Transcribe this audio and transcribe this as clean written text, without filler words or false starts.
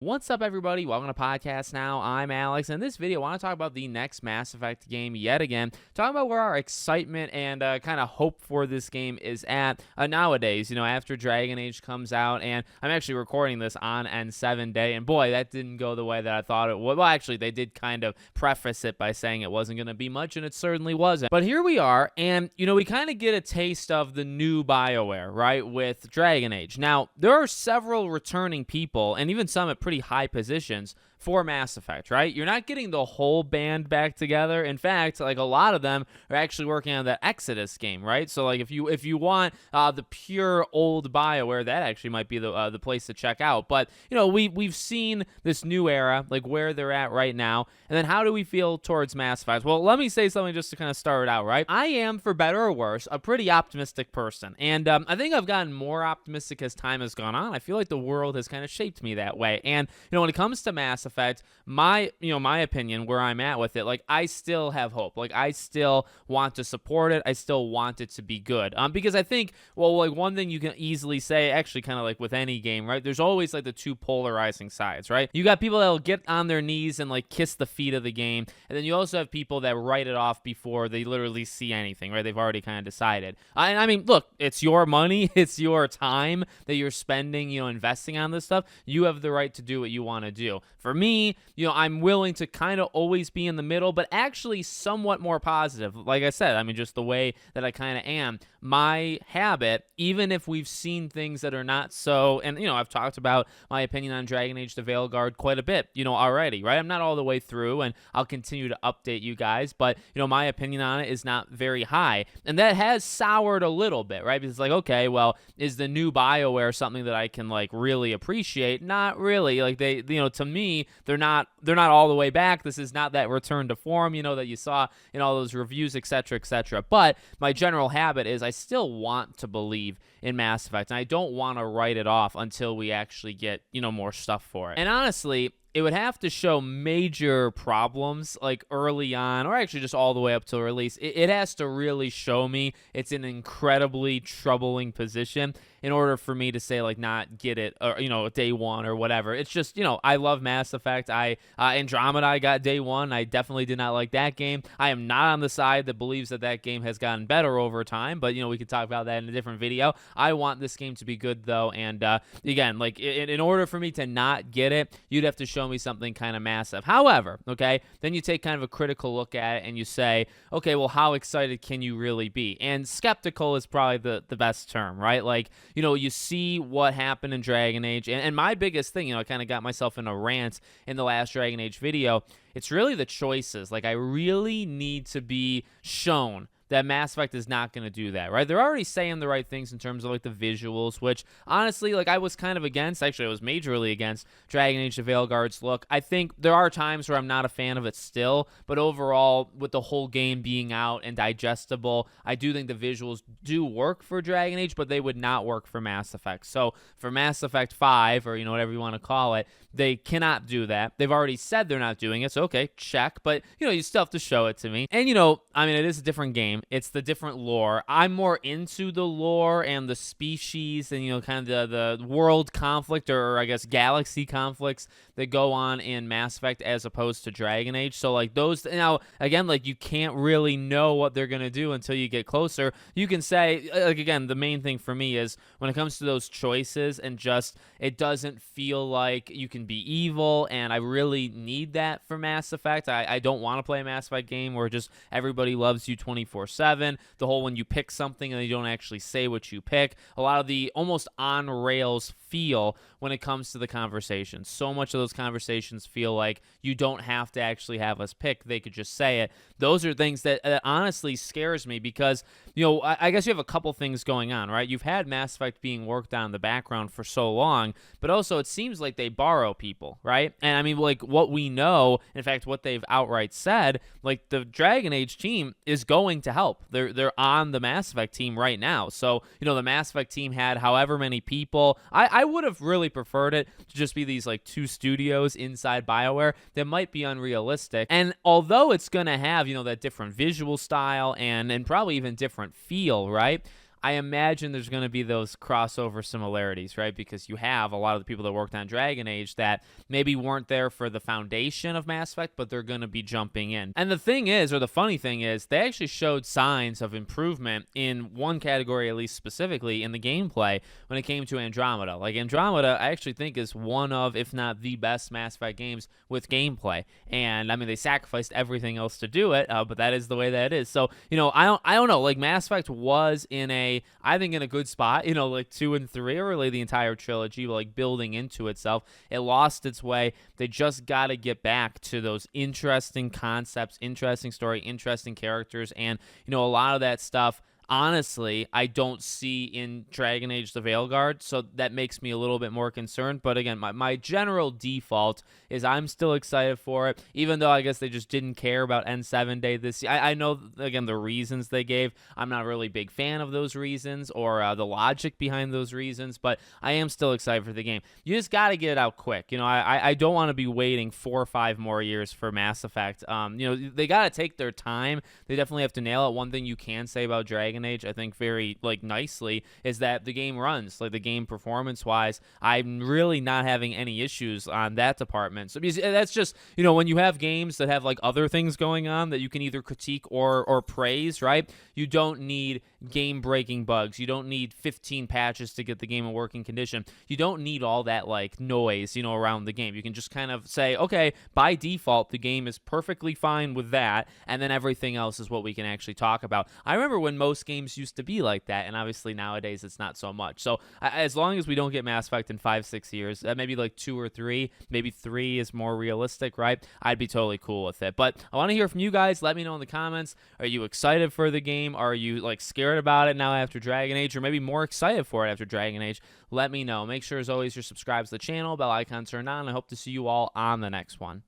What's up, everybody? Welcome to Podcast Now. I'm Alex, and in this video, I want to talk about the next Mass Effect game yet again. Talking about where our excitement and kind of hope for this game is at nowadays. After Dragon Age comes out, and I'm actually recording this on N7 Day, and boy, that didn't go the way that I thought it would. Well, actually, they did kind of preface it by saying it wasn't going to be much, and it certainly wasn't. But here we are, and we kind of get a taste of the new BioWare, right, with Dragon Age. Now, there are several returning people, and even some at pretty high positions for Mass Effect, right? You're not getting the whole band back together. In fact, like a lot of them are actually working on that Exodus game, right? So like if you want the pure old BioWare, that actually might be the place to check out. But we've seen this new era, like where they're at right now, and then how do we feel towards Mass Effect? Well, let me say something just to kind of start it out, right? I am, for better or worse, a pretty optimistic person, and I think I've gotten more optimistic as time has gone on. I feel like the world has kind of shaped me that way, and when it comes to Mass Effect, my opinion, where I'm at with it, like I still have hope. Like I still want to support it. I still want it to be good. Because I think, well, like one thing you can easily say, actually, kind of like with any game, right? There's always like the two polarizing sides, right? You got people that'll get on their knees and like kiss the feet of the game, and then you also have people that write it off before they literally see anything, right? They've already kind of decided. And I mean, look, it's your money, it's your time that you're spending, investing on this stuff. You have the right to do what you want to do. For me, I'm willing to kind of always be in the middle, but actually somewhat more positive. Like I said, I mean, just the way that I kind of am. My habit, even if we've seen things that are not so, and, I've talked about my opinion on Dragon Age the Veilguard quite a bit, already, right? I'm not all the way through, and I'll continue to update you guys, but, my opinion on it is not very high. And that has soured a little bit, right? Because it's like, okay, well, is the new BioWare something that I can, like, really appreciate? Not really. Like, they, to me, they're not all the way back. This is not that return to form, that you saw in all those reviews, etc., etc. But my general habit is I still want to believe in Mass Effect, and I don't want to write it off until we actually get, more stuff for it. And honestly, it would have to show major problems like early on, or actually just all the way up till release. It has to really show me it's an incredibly troubling position in order for me to say, like, not get it, or, day one or whatever. It's just, I love Mass Effect. Andromeda, I got day one. I definitely did not like that game. I am not on the side that believes that game has gotten better over time, but, we could talk about that in a different video. I want this game to be good, though, and, again, like, in order for me to not get it, you'd have to show me something kind of massive. However, okay, then you take kind of a critical look at it and you say, okay, well, how excited can you really be? And skeptical is probably the best term, right? Like, you see what happened in Dragon Age, and my biggest thing, I kind of got myself in a rant in the last Dragon Age video. It's really the choices. Like, I really need to be shown that Mass Effect is not going to do that, right? They're already saying the right things in terms of, like, the visuals, which, honestly, like, I was kind of against. Actually, I was majorly against Dragon Age the Veilguard's look. I think there are times where I'm not a fan of it still, but overall, with the whole game being out and digestible, I do think the visuals do work for Dragon Age, but they would not work for Mass Effect. So, for Mass Effect 5, or, whatever you want to call it, they cannot do that. They've already said they're not doing it, so okay, check, but, you still have to show it to me. And, I mean, it is a different game. It's the different lore. I'm more into the lore and the species and, kind of the world conflict, or I guess galaxy conflicts that go on in Mass Effect as opposed to Dragon Age. So, like, those, now, again, like, you can't really know what they're going to do until you get closer. You can say, like, again, the main thing for me is when it comes to those choices and just, it doesn't feel like you can be evil, and I really need that for Mass Effect. I don't want to play a Mass Effect game where just everybody loves you 24/7. The whole when you pick something and they don't actually say what you pick. A lot of the almost on rails feel when it comes to the conversations. So much of those conversations feel like you don't have to actually have us pick. They could just say it. Those are things that honestly scares me because, I guess you have a couple things going on, right? You've had Mass Effect being worked on in the background for so long, but also it seems like they borrow people, right? And I mean, like, what we know, in fact, what they've outright said, like, the Dragon Age team is going to help. They're on the Mass Effect team right now. So, the Mass Effect team had however many people. I would have really preferred it to just be these, like, two studios inside BioWare. That might be unrealistic. And although it's going to have, that different visual style and probably even different feel, right? I imagine there's going to be those crossover similarities, right? Because you have a lot of the people that worked on Dragon Age that maybe weren't there for the foundation of Mass Effect, but they're going to be jumping in. And the thing is, or the funny thing is, they actually showed signs of improvement in one category, at least specifically in the gameplay when it came to Andromeda. Like Andromeda, I actually think is one of, if not the best Mass Effect games with gameplay. And I mean, they sacrificed everything else to do it, but that is the way that it is. So, I don't know. Like Mass Effect was I think in a good spot. Like 2 and 3, or really the entire trilogy, like building into itself. It lost its way. They just got to get back to those interesting concepts, interesting story, interesting characters, and a lot of that stuff. Honestly, I don't see in Dragon Age the Veilguard, so that makes me a little bit more concerned. But again, my general default is I'm still excited for it, even though I guess they just didn't care about N7 Day this year. I know, again, the reasons they gave. I'm not really a big fan of those reasons or the logic behind those reasons, but I am still excited for the game. You just got to get it out quick. I don't want to be waiting 4 or 5 more years for Mass Effect. They got to take their time. They definitely have to nail it. One thing you can say about Dragon Age, I think very nicely, is that the game runs. Like the game performance wise, I'm really not having any issues on that department. So that's just when you have games that have like other things going on that you can either critique or praise, right? You don't need game breaking bugs. You don't need 15 patches to get the game in working condition. You don't need all that like noise around the game. You can just kind of say, okay, by default the game is perfectly fine with that, and then everything else is what we can actually talk about. I remember when most games used to be like that, and obviously nowadays it's not so much. So as long as we don't get Mass Effect in 5-6 years, maybe like 2 or 3, maybe 3 is more realistic, right? I'd be totally cool with it. But I want to hear from you guys. Let me know in the comments. Are you excited for the game? Are you like scared about it now after Dragon Age, or maybe more excited for it after Dragon Age? Let me know. Make sure as always you're subscribed to the channel, bell icon turned on. I hope to see you all on the next one.